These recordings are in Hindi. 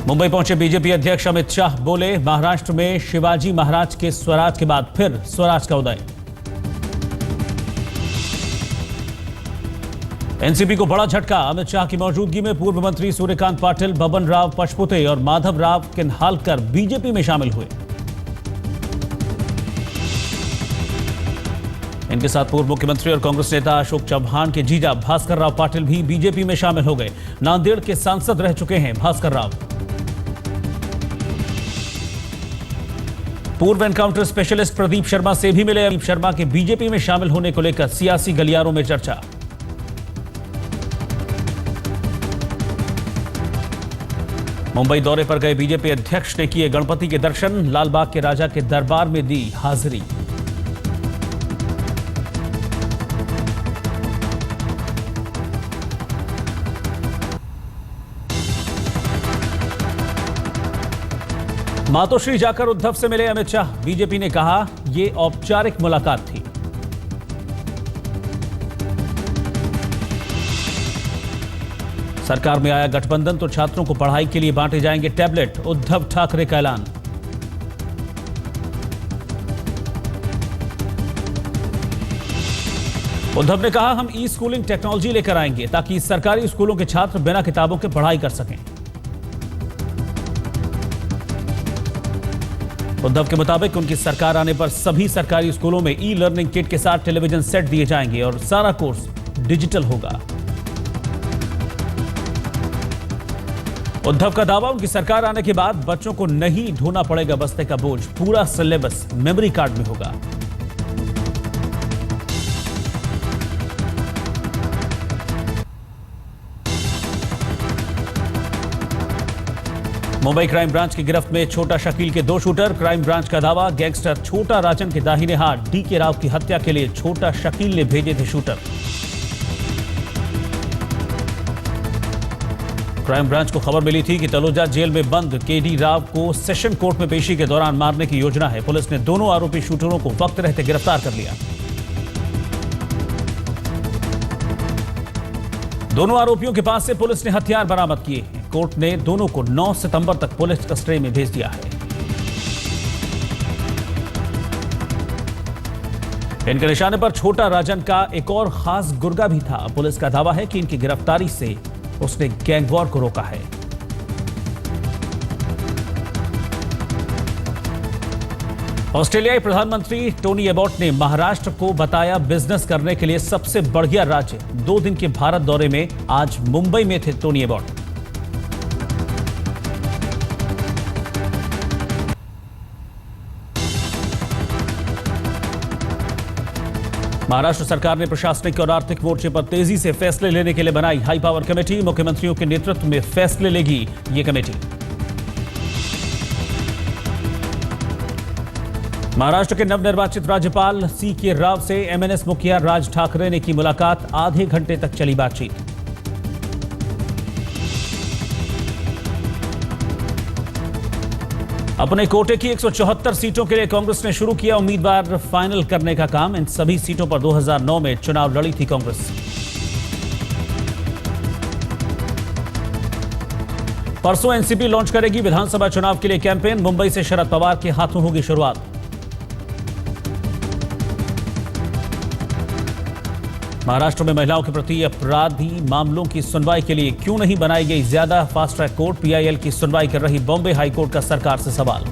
मुंबई पहुंचे बीजेपी अध्यक्ष अमित शाह बोले, महाराष्ट्र में शिवाजी महाराज के स्वराज के बाद फिर स्वराज का उदय। एनसीपी को बड़ा झटका, अमित शाह की मौजूदगी में पूर्व मंत्री सूर्यकांत पाटिल, बबन राव पचपुते और माधव राव किन्हालकर बीजेपी में शामिल हुए। इनके साथ पूर्व मुख्यमंत्री और कांग्रेस नेता अशोक चव्हाण के जीजा भास्कर राव पाटिल भी बीजेपी में शामिल हो गए। नांदेड़ के सांसद रह चुके हैं भास्कर राव। पूर्व एनकाउंटर स्पेशलिस्ट प्रदीप शर्मा से भी मिले। प्रदीप शर्मा के बीजेपी में शामिल होने को लेकर सियासी गलियारों में चर्चा। मुंबई दौरे पर गए बीजेपी अध्यक्ष ने किए गणपति के दर्शन, लालबाग के राजा के दरबार में दी हाजिरी। मातोश्री जाकर उद्धव से मिले अमित शाह, बीजेपी ने कहा यह औपचारिक मुलाकात थी। सरकार में आया गठबंधन तो छात्रों को पढ़ाई के लिए बांटे जाएंगे टैबलेट, उद्धव ठाकरे का ऐलान। उद्धव ने कहा हम ई स्कूलिंग टेक्नोलॉजी लेकर आएंगे ताकि सरकारी स्कूलों के छात्र बिना किताबों के पढ़ाई कर सकें। उद्धव के मुताबिक उनकी सरकार आने पर सभी सरकारी स्कूलों में ई लर्निंग किट के साथ टेलीविजन सेट दिए जाएंगे और सारा कोर्स डिजिटल होगा। उद्धव का दावा, उनकी सरकार आने के बाद बच्चों को नहीं ढोना पड़ेगा बस्ते का बोझ, पूरा सिलेबस मेमोरी कार्ड में होगा। मुंबई क्राइम ब्रांच की गिरफ्त में छोटा शकील के 2 शूटर। क्राइम ब्रांच का दावा, गैंगस्टर छोटा राजन के दाहिने हाथ डी के राव की हत्या के लिए छोटा शकील ने भेजे थे शूटर। क्राइम ब्रांच को खबर मिली थी कि तलोजा जेल में बंद केडी राव को सेशन कोर्ट में पेशी के दौरान मारने की योजना है। पुलिस ने दोनों आरोपी शूटरों को वक्त रहते गिरफ्तार कर लिया। दोनों आरोपियों के पास से पुलिस ने हथियार बरामद किए हैं। कोर्ट ने दोनों को 9 सितंबर तक पुलिस कस्टडी में भेज दिया है। इनके निशाने पर छोटा राजन का एक और खास गुर्गा भी था। पुलिस का दावा है कि इनकी गिरफ्तारी से उसने गैंगवॉर को रोका है। ऑस्ट्रेलियाई प्रधानमंत्री टोनी एबॉट ने महाराष्ट्र को बताया बिजनेस करने के लिए सबसे बढ़िया राज्य। 2 दिन के भारत दौरे में आज मुंबई में थे टोनी एबॉट। महाराष्ट्र सरकार ने प्रशासनिक और आर्थिक मोर्चे पर तेजी से फैसले लेने के लिए बनाई हाई पावर कमेटी। मुख्यमंत्रियों के नेतृत्व में फैसले लेगी ये कमेटी। महाराष्ट्र के नवनिर्वाचित राज्यपाल CK राव से MNS मुखिया राज ठाकरे ने की मुलाकात। आधे घंटे तक चली बातचीत। अपने कोटे की 174 सीटों के लिए कांग्रेस ने शुरू किया उम्मीदवार फाइनल करने का काम। इन सभी सीटों पर 2009 में चुनाव लड़ी थी कांग्रेस। परसों एनसीपी लॉन्च करेगी विधानसभा चुनाव के लिए कैंपेन। मुंबई से शरद पवार के हाथों होगी शुरुआत। महाराष्ट्र में महिलाओं के प्रति अपराधी मामलों की सुनवाई के लिए क्यों नहीं बनाई गई ज्यादा फास्ट ट्रैक कोर्ट। PIL की सुनवाई कर रही बॉम्बे हाईकोर्ट का सरकार से सवाल।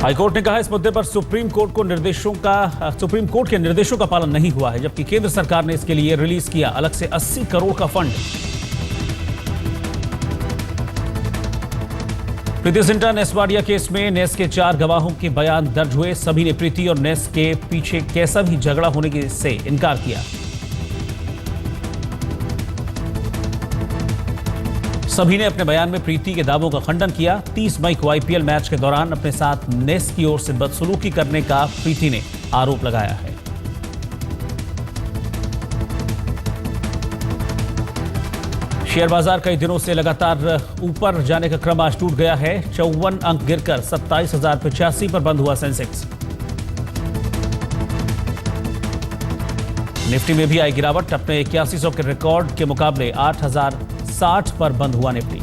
हाईकोर्ट ने कहा इस मुद्दे पर सुप्रीम कोर्ट के निर्देशों का पालन नहीं हुआ है, जबकि केंद्र सरकार ने इसके लिए रिलीज किया अलग से 80 करोड़ का फंड। प्रीति जिंटा नेसवाडिया केस में नेस के 4 गवाहों के बयान दर्ज हुए। सभी ने प्रीति और नेस के पीछे कैसा भी झगड़ा होने से इनकार किया। सभी ने अपने बयान में प्रीति के दावों का खंडन किया। 30 मई को IPL मैच के दौरान अपने साथ नेस की ओर से बदसलूकी करने का प्रीति ने आरोप लगाया है। शेयर बाजार कई दिनों से लगातार ऊपर जाने का क्रम आज टूट गया है। 54 अंक गिरकर 27,085 पर बंद हुआ सेंसेक्स। निफ्टी में भी आई गिरावट, अपने 8100 के रिकॉर्ड के मुकाबले 8060 पर बंद हुआ निफ्टी।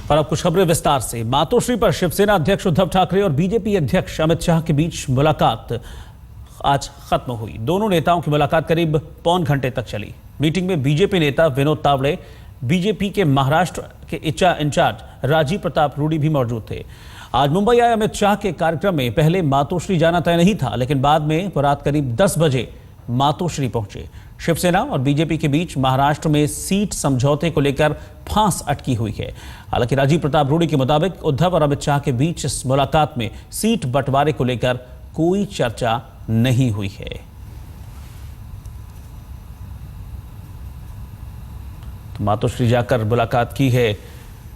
और अब कुछ खबरें विस्तार से। मातोश्री पर शिवसेना अध्यक्ष उद्धव ठाकरे और बीजेपी अध्यक्ष अमित शाह के बीच मुलाकात आज खत्म हुई। दोनों नेताओं की मुलाकात करीब पौन घंटे तक चली। मीटिंग में बीजेपी नेता विनोद तावड़े, बीजेपी के महाराष्ट्र के इंचार्ज राजीव प्रताप रूडी भी मौजूद थे। आज मुंबई आए अमित शाह के कार्यक्रम में पहले मातोश्री जाना तय नहीं था, लेकिन बाद में रात करीब 10 बजे मातोश्री पहुंचे। शिवसेना और बीजेपी के बीच महाराष्ट्र में सीट समझौते को लेकर फांस अटकी हुई है। हालांकि राजीव प्रताप रूडी के मुताबिक उद्धव और अमित शाह के बीच इस मुलाकात में सीट बंटवारे को लेकर कोई चर्चा नहीं हुई है। तो मातोश्री जाकर मुलाकात की है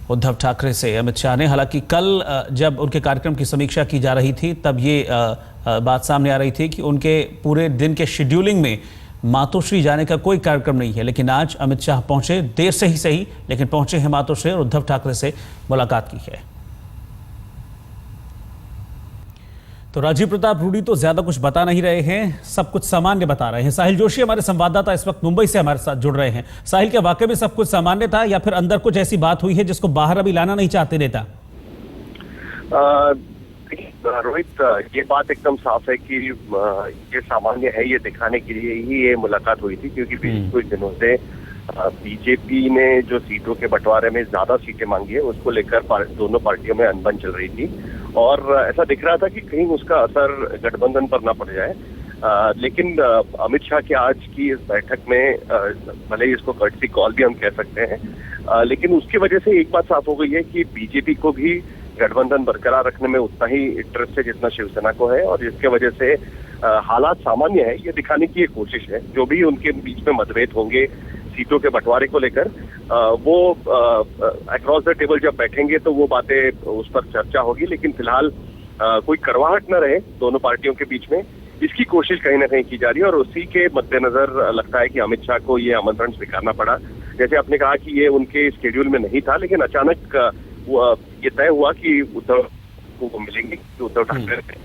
उद्धव ठाकरे से अमित शाह ने। हालांकि कल जब उनके कार्यक्रम की समीक्षा की जा रही थी तब ये बात सामने आ रही थी कि उनके पूरे दिन के शेड्यूलिंग में मातोश्री जाने का कोई कार्यक्रम नहीं है, लेकिन आज अमित शाह पहुंचे, देर से ही सही लेकिन पहुंचे हैं मातोश्री और उद्धव ठाकरे से मुलाकात की है। तो राजीव प्रताप रूडी तो ज्यादा कुछ बता नहीं रहे हैं, सब कुछ सामान्य बता रहे हैं। साहिल जोशी हमारे संवाददाता इस वक्त मुंबई से हमारे साथ जुड़ रहे हैं। साहिल, क्या वाकई में सब कुछ सामान्य था या फिर अंदर कुछ ऐसी बात हुई है जिसको बाहर अभी लाना नहीं चाहते नेता? रोहित, ये बात एकदम साफ है कि ये सामान्य है, ये दिखाने के लिए ही ये मुलाकात हुई थी, क्योंकि पिछले कुछ दिनों से बीजेपी ने जो सीटों के बंटवारे में ज्यादा सीटें मांगी है उसको लेकर दोनों पार्टियों में अनबन चल रही थी और ऐसा दिख रहा था कि कहीं उसका असर गठबंधन पर ना पड़ जाए। लेकिन अमित शाह के आज की इस बैठक में भले ही इसको कर्टसी कॉल भी हम कह सकते हैं, लेकिन उसकी वजह से एक बात साफ हो गई है कि बीजेपी को भी गठबंधन बरकरार रखने में उतना ही इंटरेस्ट है जितना शिवसेना को है, और जिसके वजह से हालात सामान्य है ये दिखाने की एक कोशिश है। जो भी उनके बीच में मतभेद होंगे सीटों के बंटवारे को लेकर, वो अक्रॉस द टेबल जब बैठेंगे तो वो बातें उस पर चर्चा होगी, लेकिन फिलहाल कोई कड़वाहट न रहे दोनों पार्टियों के बीच में, इसकी कोशिश कहीं ना कहीं की जा रही है। और उसी के मद्देनजर लगता है कि अमित शाह को ये आमंत्रण स्वीकारना पड़ा। जैसे आपने कहा कि ये उनके शेड्यूल में नहीं था, लेकिन अचानक ये तय हुआ कि उद्धव को मिलेंगे, उद्धव ठाकरे ने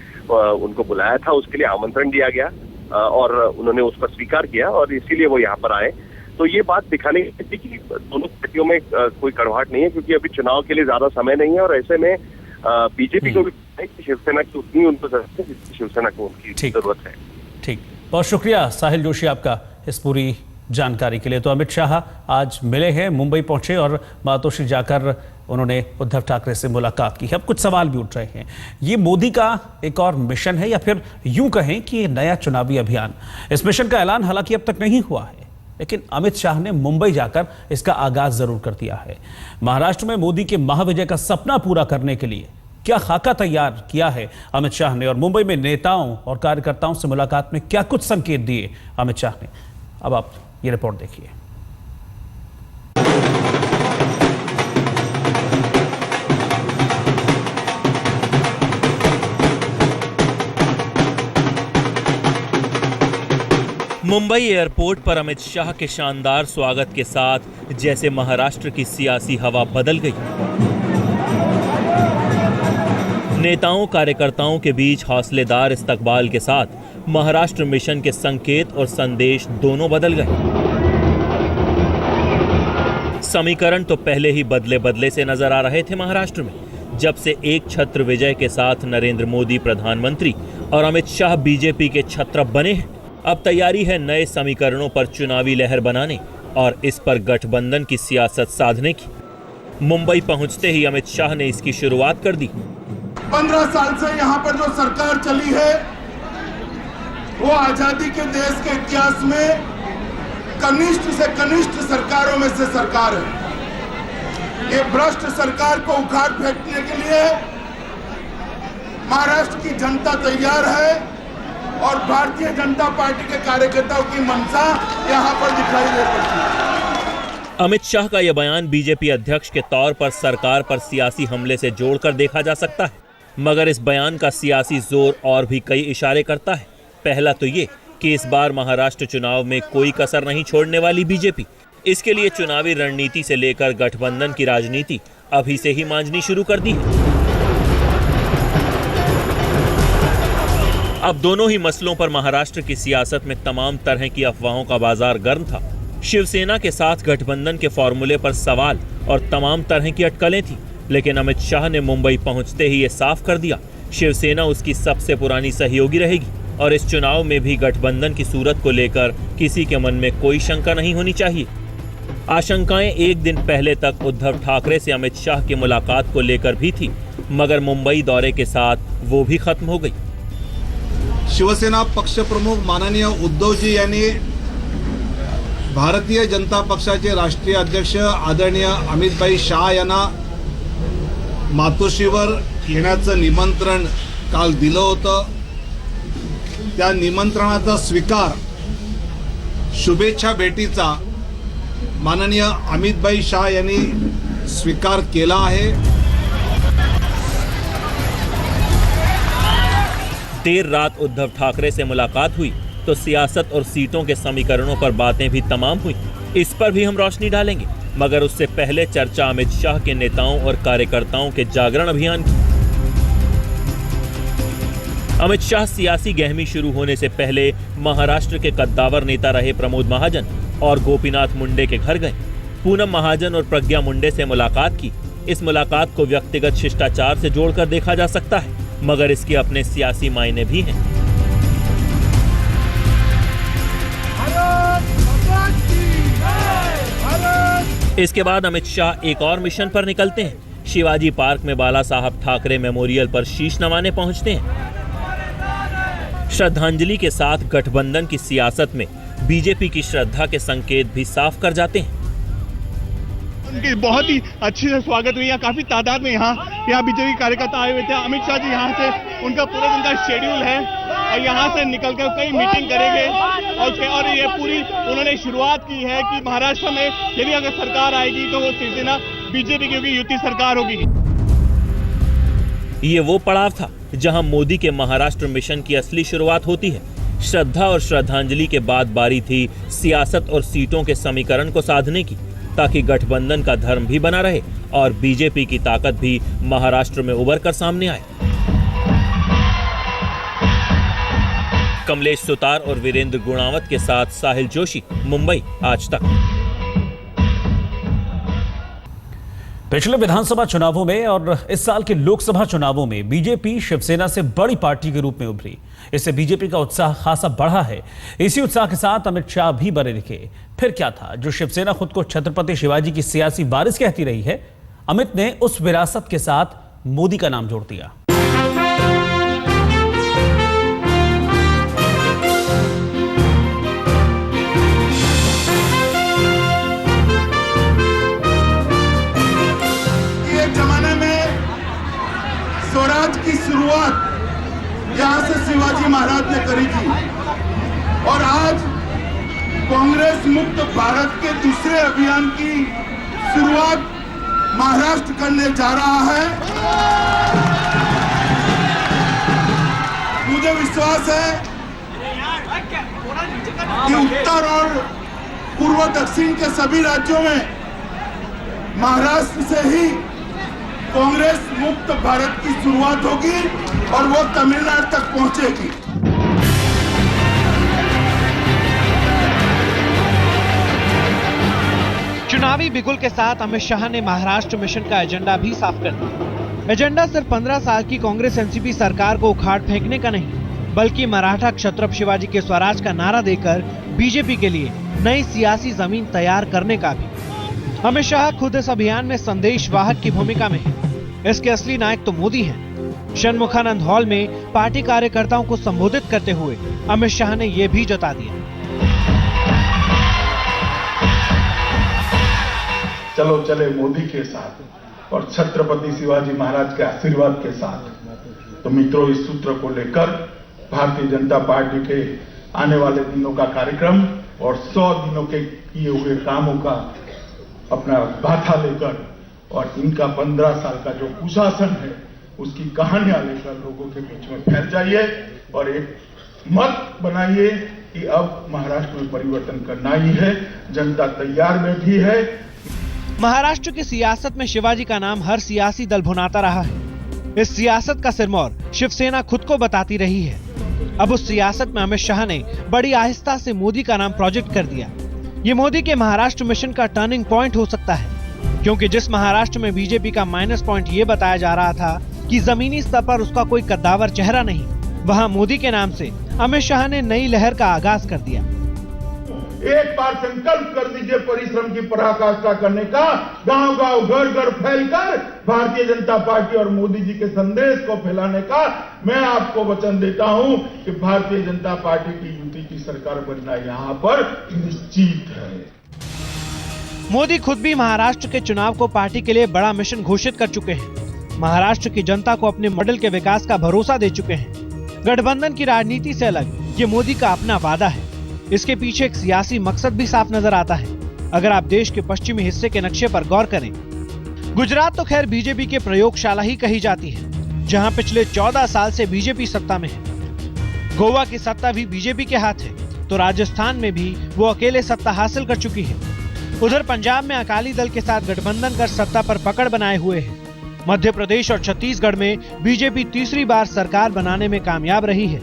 उनको बुलाया था, उसके लिए आमंत्रण दिया गया और उन्होंने उस पर स्वीकार किया और इसीलिए वो यहाँ पर आए। तो ये बात दिखाने की थी कि दोनों पार्टियों में कोई कड़वाहट नहीं है, क्योंकि अभी चुनाव के लिए ज्यादा समय नहीं है और ऐसे में बीजेपी को भी शिवसेना की उतनी उनको जरूरत है जितनी शिवसेना को उनकी जरूरत है। ठीक, बहुत शुक्रिया साहिल जोशी आपका इस पूरी जानकारी के लिए। तो अमित शाह आज मिले हैं, मुंबई पहुंचे और मातोश्री जाकर उन्होंने उद्धव ठाकरे से मुलाकात की है। अब कुछ सवाल भी उठ रहे हैं, ये मोदी का एक और मिशन है या फिर यूं कहें कि ये नया चुनावी अभियान? इस मिशन का ऐलान हालांकि अब तक नहीं हुआ है, लेकिन अमित शाह ने मुंबई जाकर इसका आगाज जरूर कर दिया है। महाराष्ट्र में मोदी के महाविजय का सपना पूरा करने के लिए क्या खाका तैयार किया है अमित शाह ने, और मुंबई में नेताओं और कार्यकर्ताओं से मुलाकात में क्या कुछ संकेत दिए अमित शाह ने? अब आप ये रिपोर्ट देखिए। मुंबई एयरपोर्ट पर अमित शाह के शानदार स्वागत के साथ जैसे महाराष्ट्र की सियासी हवा बदल गई। नेताओं कार्यकर्ताओं के बीच हौसलेदार इस्तकबाल के साथ महाराष्ट्र मिशन के संकेत और संदेश दोनों बदल गए। समीकरण तो पहले ही बदले बदले से नजर आ रहे थे महाराष्ट्र में, जब से एक छत्र विजय के साथ नरेंद्र मोदी प्रधानमंत्री और अमित शाह बीजेपी के छत्रप बने हैं। अब तैयारी है नए समीकरणों पर चुनावी लहर बनाने और इस पर गठबंधन की सियासत साधने की। मुंबई पहुंचते ही अमित शाह ने इसकी शुरुआत कर दी। 15 साल से यहाँ पर जो सरकार चली है वो आजादी के देश के इतिहास में कनिष्ठ से कनिष्ठ सरकारों में से सरकार है। ये भ्रष्ट सरकार को उखाड़ फेंकने के लिए महाराष्ट्र की जनता तैयार है और भारतीय जनता पार्टी के कार्यकर्ताओं की मंशा यहाँ पर दिखाई दे पड़ती है। अमित शाह का यह बयान बीजेपी अध्यक्ष के तौर पर सरकार पर सियासी हमले से जोड़कर देखा जा सकता है, मगर इस बयान का सियासी जोर और भी कई इशारे करता है। पहला तो ये कि इस बार महाराष्ट्र चुनाव में कोई कसर नहीं छोड़ने वाली बीजेपी। इसके लिए चुनावी रणनीति से लेकर गठबंधन की राजनीति अभी से ही मांझनी शुरू कर दी है। अब दोनों ही मसलों पर महाराष्ट्र की सियासत में तमाम तरह की अफवाहों का बाजार गर्म था। शिवसेना के साथ गठबंधन के फॉर्मूले पर सवाल और तमाम तरह की अटकलें थी, लेकिन अमित शाह ने मुंबई पहुंचते ही ये साफ कर दिया, शिवसेना उसकी सबसे पुरानी सहयोगी रहेगी और इस चुनाव में भी गठबंधन की सूरत को लेकर किसी के मन में कोई शंका नहीं होनी चाहिए। आशंकाएं एक दिन पहले तक उद्धव ठाकरे से अमित शाह की मुलाकात को लेकर भी थी, मगर मुंबई दौरे के साथ वो भी खत्म हो गई। शिवसेना पक्षप्रमुख माननीय उद्धवजी यांनी भारतीय जनता पक्षाचे राष्ट्रीय अध्यक्ष आदरणीय अमितभाई शाह यांना मातोश्रीवर येण्याचं निमंत्रण काल दिलं होतं। त्या निमंत्रणाचा स्वीकार शुभेच्छा भेटीचा माननीय अमितभाई शाह यांनी स्वीकार केला आहे। देर रात उद्धव ठाकरे से मुलाकात हुई तो सियासत और सीटों के समीकरणों पर बातें भी तमाम हुई। इस पर भी हम रोशनी डालेंगे, मगर उससे पहले चर्चा अमित शाह के नेताओं और कार्यकर्ताओं के जागरण अभियान की। अमित शाह सियासी गहमी शुरू होने से पहले महाराष्ट्र के कद्दावर नेता रहे प्रमोद महाजन और गोपीनाथ मुंडे के घर गए। पूनम महाजन और प्रज्ञा मुंडे से मुलाकात की। इस मुलाकात को व्यक्तिगत शिष्टाचार से जोड़कर देखा जा सकता है, मगर इसके अपने सियासी मायने भी हैं। इसके बाद अमित शाह एक और मिशन पर निकलते हैं। शिवाजी पार्क में बाला साहब ठाकरे मेमोरियल पर शीश नवाने पहुंचते हैं। श्रद्धांजलि के साथ गठबंधन की सियासत में बीजेपी की श्रद्धा के संकेत भी साफ कर जाते हैं। उनकी बहुत ही अच्छी से स्वागत हुई है। काफी तादाद में यहाँ बीजेपी कार्यकर्ता आए हुए थे। अमित शाह जी यहाँ से उनका पूरे दिन का शेड्यूल है और यहाँ से निकलकर कई मीटिंग करेंगे और ये पूरी उन्होंने शुरुआत की है कि महाराष्ट्र में यदि अगर सरकार आएगी तो वो शिवसेना बीजेपी की युति सरकार होगी। ये वो पड़ाव था जहां मोदी के महाराष्ट्र मिशन की असली शुरुआत होती है। श्रद्धा और श्रद्धांजलि के बाद बारी थी सियासत और सीटों के समीकरण को साधने की, ताकि गठबंधन का धर्म भी बना रहे और बीजेपी की ताकत भी महाराष्ट्र में उभर कर सामने आए। कमलेश सुतार और वीरेंद्र गुणावत के साथ साहिल जोशी, मुंबई, आज तक। पिछले विधानसभा चुनावों में और इस साल के लोकसभा चुनावों में बीजेपी शिवसेना से बड़ी पार्टी के रूप में उभरी। इससे बीजेपी का उत्साह खासा बढ़ा है। इसी उत्साह के साथ अमित शाह भी बने दिखे। फिर क्या था जो शिवसेना खुद को छत्रपति शिवाजी की सियासी वारिस कहती रही है? अमित ने उस विरासत के साथ मोदी का नाम जोड़ दिया। स्वराज की शुरुआत यहां से शिवाजी महाराज ने करी थी और आज कांग्रेस मुक्त भारत के दूसरे अभियान की शुरुआत महाराष्ट्र करने जा रहा है। मुझे विश्वास है कि उत्तर और पूर्व दक्षिण के सभी राज्यों में महाराष्ट्र से ही कांग्रेस मुक्त भारत की शुरुआत होगी और वो तमिलनाडु तक पहुंचेगी। चुनावी बिगुल के साथ अमित शाह ने महाराष्ट्र मिशन का एजेंडा भी साफ कर दिया। एजेंडा सिर्फ 15 साल की कांग्रेस एनसीपी सरकार को उखाड़ फेंकने का नहीं, बल्कि मराठा क्षत्रप शिवाजी के स्वराज का नारा देकर बीजेपी के लिए नई सियासी जमीन तैयार करने का भी। अमित शाह खुद इस अभियान में संदेश वाहक की भूमिका में है। इसके असली नायक तो मोदी हैं। षणमुखानंद हॉल में पार्टी कार्यकर्ताओं को संबोधित करते हुए अमित शाह ने यह भी जता दिया, चलो चले मोदी के साथ और छत्रपति शिवाजी महाराज के आशीर्वाद के साथ। तो मित्रों, इस सूत्र को लेकर भारतीय जनता पार्टी के आने वाले दिनों का कार्यक्रम और 100 दिनों के किए हुए कामों का अपना बाथा लेकर और इनका 15 साल का जो कुशासन है उसकी कहानियां लेकर लोगों के बीच में फैल जाइए और एक मत बनाइए कि अब महाराष्ट्र में परिवर्तन करना ही है। जनता तैयार बैठी है। महाराष्ट्र की सियासत में शिवाजी का नाम हर सियासी दल भुनाता रहा है। इस सियासत का सिरमौर शिवसेना खुद को बताती रही है। अब उस सियासत में अमित शाह ने बड़ी आहिस्ता से मोदी का नाम प्रोजेक्ट कर दिया। ये मोदी के महाराष्ट्र मिशन का टर्निंग पॉइंट हो सकता है, क्योंकि जिस महाराष्ट्र में बीजेपी का माइनस पॉइंट ये बताया जा रहा था कि जमीनी स्तर पर उसका कोई कद्दावर चेहरा नहीं, वहां मोदी के नाम से अमित शाह ने नई लहर का आगाज कर दिया। एक बार संकल्प कर दीजिए परिश्रम की पराकाष्ठा करने का, गांव-गांव, घर-घर फैलकर भारतीय जनता पार्टी और मोदी जी के संदेश को फैलाने का। मैं आपको वचन देता हूं कि भारतीय जनता पार्टी की यूटी की सरकार बनना यहां पर निश्चित है। मोदी खुद भी महाराष्ट्र के चुनाव को पार्टी के लिए बड़ा मिशन घोषित कर चुके हैं। महाराष्ट्र की जनता को अपने मॉडल के विकास का भरोसा दे चुके हैं। गठबंधन की राजनीति से अलग ये मोदी का अपना वादा है। इसके पीछे एक सियासी मकसद भी साफ नजर आता है। अगर आप देश के पश्चिमी हिस्से के नक्शे पर गौर करें, गुजरात तो खैर बीजेपी के प्रयोगशाला ही कही जाती है, जहां पिछले 14 साल से बीजेपी सत्ता में है। गोवा की सत्ता भी बीजेपी के हाथ है, तो राजस्थान में भी वो अकेले सत्ता हासिल कर चुकी है। उधर पंजाब में अकाली दल के साथ गठबंधन कर सत्ता पर पकड़ बनाए हुए है। मध्य प्रदेश और छत्तीसगढ़ में बीजेपी तीसरी बार सरकार बनाने में कामयाब रही है।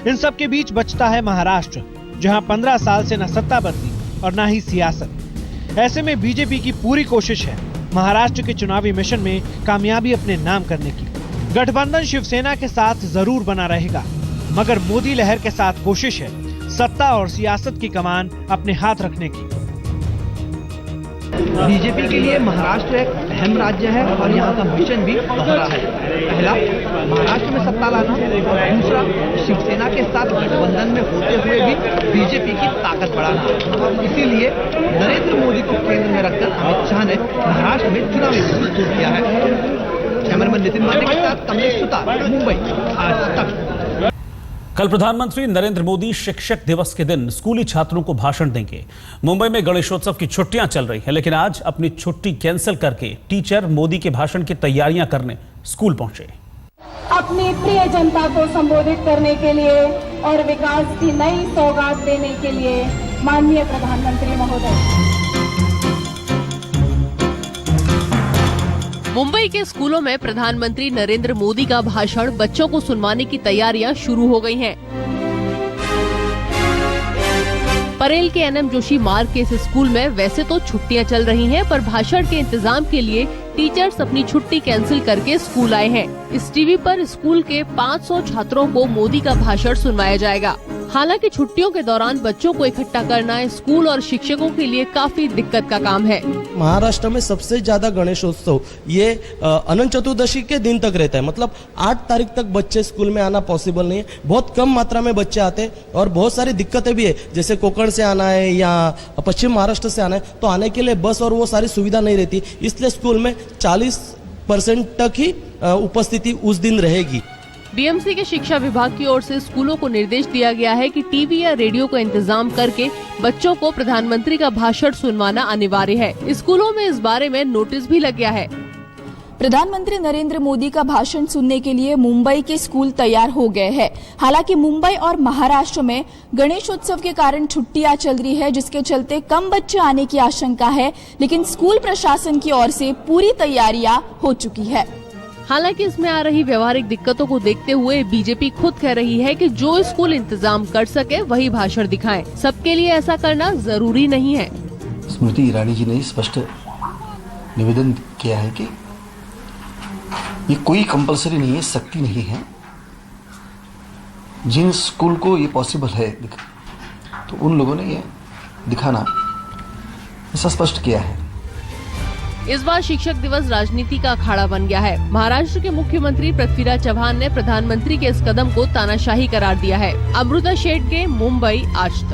इन सब के बीच बचता है महाराष्ट्र, जहां 15 साल से न सत्ता बदली और न ही सियासत। ऐसे में बीजेपी की पूरी कोशिश है महाराष्ट्र के चुनावी मिशन में कामयाबी अपने नाम करने की। गठबंधन शिवसेना के साथ जरूर बना रहेगा, मगर मोदी लहर के साथ कोशिश है सत्ता और सियासत की कमान अपने हाथ रखने की। बीजेपी के लिए महाराष्ट्र एक अहम राज्य है और यहाँ का मिशन भी दोहरा है। पहला, महाराष्ट्र में सत्ता लाना, दूसरा, शिवसेना के साथ गठबंधन में होते हुए भी बीजेपी की ताकत बढ़ाना। इसीलिए नरेंद्र मोदी को केंद्र में रखकर अमित शाह ने महाराष्ट्र में चुनावी मिशन शुरू किया है। कैमरामैन नितिन माने के साथ कमलेश सुतार, मुंबई, आज तक। कल प्रधानमंत्री नरेंद्र मोदी शिक्षक दिवस के दिन स्कूली छात्रों को भाषण देंगे। मुंबई में गणेशोत्सव की छुट्टियां चल रही हैं, लेकिन आज अपनी छुट्टी कैंसिल करके टीचर मोदी के भाषण की तैयारियां करने स्कूल पहुंचे। अपनी प्रिय जनता को संबोधित करने के लिए और विकास की नई सौगात देने के लिए माननीय प्रधानमंत्री महोदय। मुंबई के स्कूलों में प्रधानमंत्री नरेंद्र मोदी का भाषण बच्चों को सुनवाने की तैयारियां शुरू हो गई हैं। परेल के एनएम जोशी मार्ग के इस स्कूल में वैसे तो छुट्टियां चल रही हैं, पर भाषण के इंतजाम के लिए टीचर्स अपनी छुट्टी कैंसिल करके स्कूल आए हैं। इस टीवी पर स्कूल के 500 छात्रों को मोदी का भाषण सुनवाया जाएगा। हालांकि छुट्टियों के दौरान बच्चों को इकट्ठा करना स्कूल और शिक्षकों के लिए काफी दिक्कत का काम है। महाराष्ट्र में सबसे ज्यादा गणेशोत्सव ये अनंत चतुर्दशी के दिन तक रहता है। मतलब 8 तारीख तक बच्चे स्कूल में आना पॉसिबल नहीं है। बहुत कम मात्रा में बच्चे आते हैं और बहुत सारी दिक्कतें भी है, जैसे कोकण से आना है या पश्चिम महाराष्ट्र से आना है, तो आने के लिए बस और वो सारी सुविधा नहीं रहती। इसलिए स्कूल में 40% तक ही उपस्थिति उस दिन रहेगी। बीएमसी के शिक्षा विभाग की ओर से स्कूलों को निर्देश दिया गया है कि टीवी या रेडियो का इंतजाम करके बच्चों को प्रधानमंत्री का भाषण सुनवाना अनिवार्य है। स्कूलों में इस बारे में नोटिस भी लग गया है। प्रधानमंत्री नरेंद्र मोदी का भाषण सुनने के लिए मुंबई के स्कूल तैयार हो गए हैं। हालांकि मुंबई और महाराष्ट्र में गणेशोत्सव के कारण छुट्टियां चल रही है, जिसके चलते कम बच्चे आने की आशंका है, लेकिन स्कूल प्रशासन की ओर से पूरी तैयारियां हो चुकी है। हालांकि इसमें आ रही व्यवहारिक दिक्कतों को देखते हुए बीजेपी खुद कह रही है कि जो स्कूल इंतजाम कर सके वही भाषण दिखाएं। सबके लिए ऐसा करना जरूरी नहीं है। स्मृति ईरानी जी ने स्पष्ट निवेदन किया है कि ये कोई कंपलसरी नहीं है, सख्ती नहीं है। जिन स्कूल को ये पॉसिबल है तो उन लोगों ने ये दिखाना ऐसा स्पष्ट किया है। इस बार शिक्षक दिवस राजनीति का अखाड़ा बन गया है। महाराष्ट्र के मुख्यमंत्री पृथ्वीराज चव्हाण ने प्रधानमंत्री के इस कदम को तानाशाही करार दिया है। अमृता शेट्ये, मुंबई, आज तक।